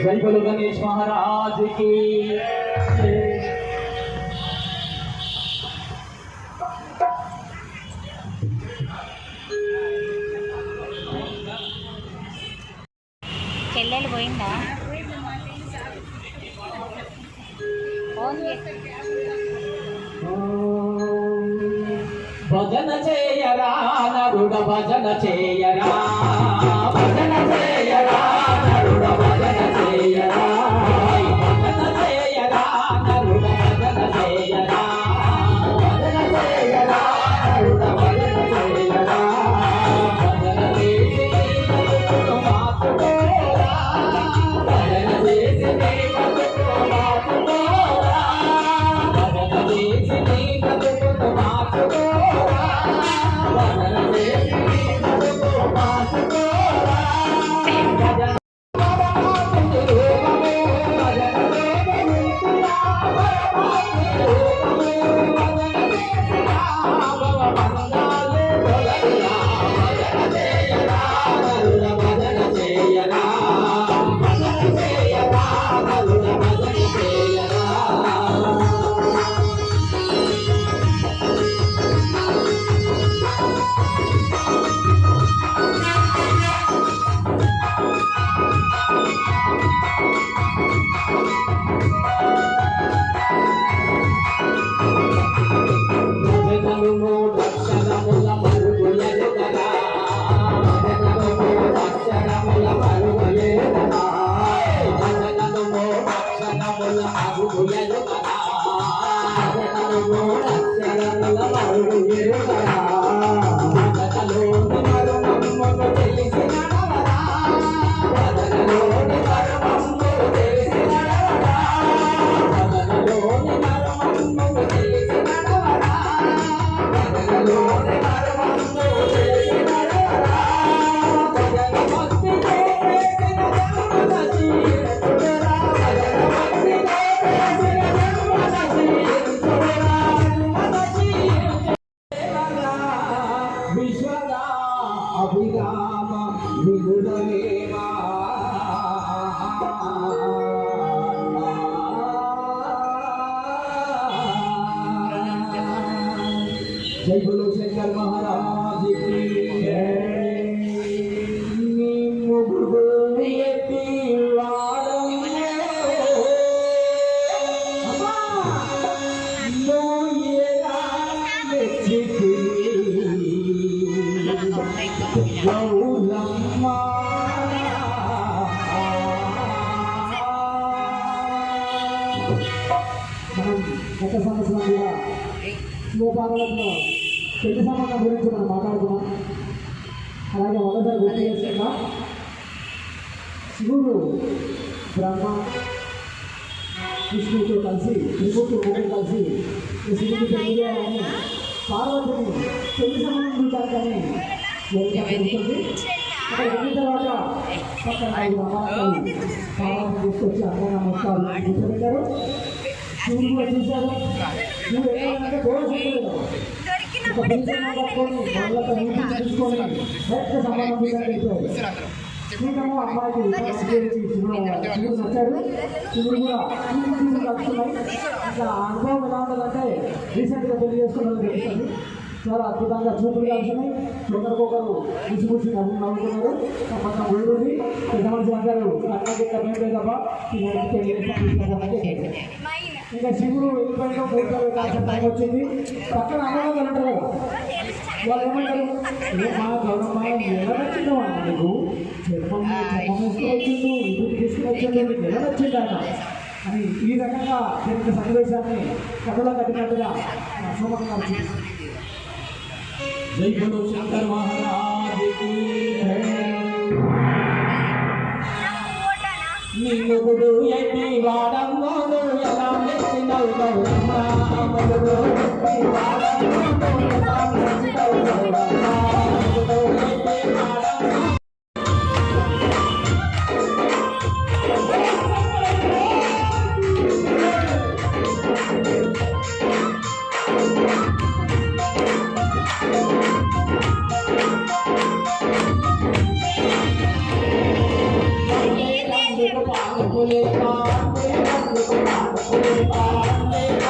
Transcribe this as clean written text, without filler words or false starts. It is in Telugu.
जय बोलो गणेश महाराज की। చెల్లెలు పోయిందా? భజన చేయరా నరుడ భజన చేయరా, భజన చేయరా నరుడ భజన చేయరా, భజన చేయరా నరుడ భజన చేయరా, భజన చేయరా నరుడ భజన చేయరా, భజన చేసి బతుకు మార్చుకోరా, భజన చేసి బతుకు మార్చుకోరా, భజన చేసి బతుకు మార్చుకోరా, భజన చేసి బతుకు మార్చుకోరా, భజన అభిరామ విగుణమేవా జై బోలో శంకర్ మహారాజ్ की జై। నీ ముగుడు ఎత్తి గత సంవత్సరంగా శివపార్వతిలో పెళ్లి సంబంధం గురించి మనం మాట్లాడుకున్నాం. అలాగే ఒకసారి గుర్తు చేస్తున్నా, శివుడు బ్రహ్మ విష్ణువుతో కలిసి త్రిమూర్తులు ముగ్గురు కలిసి ఈ శివుడిని పెళ్లి చేయాలని పార్వతిని పెళ్లి సంబంధం చూడాలని జరుగుతుంది. అక్కడ వెళ్ళిన తర్వాత పక్కన పార్వతిని తీసుకొచ్చి అందంగా మొత్తాలు కూర్చోబెట్టారు. శివుడు కూడా చూశారు. నువ్వు ఏమంటే గోడలేదు ఒక పిలిచిన పట్టుకొని వాళ్ళతో నీటి తీసుకొని కరెక్ట్ సంబంధం చెప్పారు. శివుడేమో అమ్మాయికి శివుడు నచ్చారు. శివుడు కూడా నచ్చుతున్నాయి. ఇంకా అనుభవం ఎలా ఉంటుందంటే రీసెంట్గా పెళ్లి చేసుకున్నది తెలుస్తుంది. చాలా అద్భుతంగా చూపులు కలిసినాయి. ఒకరికొకరు ముసి నవ్వుకున్నారు. కొంత ఊరుని పెద్దమనిషి అందరూ అన్నది కమ్మే తప్ప ఇంకా శివుడు వెళ్ళిపోయిన పూర్తి కాల్సిన టైం వచ్చింది. పక్కన అమ్మగారు ఉంటారు కదా, వాళ్ళు ఏమంటారు, మా గౌరమ్మ ఎలా నచ్చిందో అన్న నీకు చర్మం వేసుకుని ఇది తీసుకుని నీకు ఎలా నచ్చింది ఆయన అని ఈ రకంగా దీనికి సన్నివేశాన్ని కథలో కట్టినట్టుగా సోమన్ గారు. జై బోలో శంకర్ మహారాజ్ की జై। నీ మొగుడు ఎట్టి వాడమ్మోడు ఎలా మెచ్చినవు గౌరమ్మ, మొగుడు ఎట్టి వాడమ్మోడు ఎలా మెచ్చినవు గౌరమ్మ, మొగుడు ఎట్టి వాడమ్మ లేక అంటే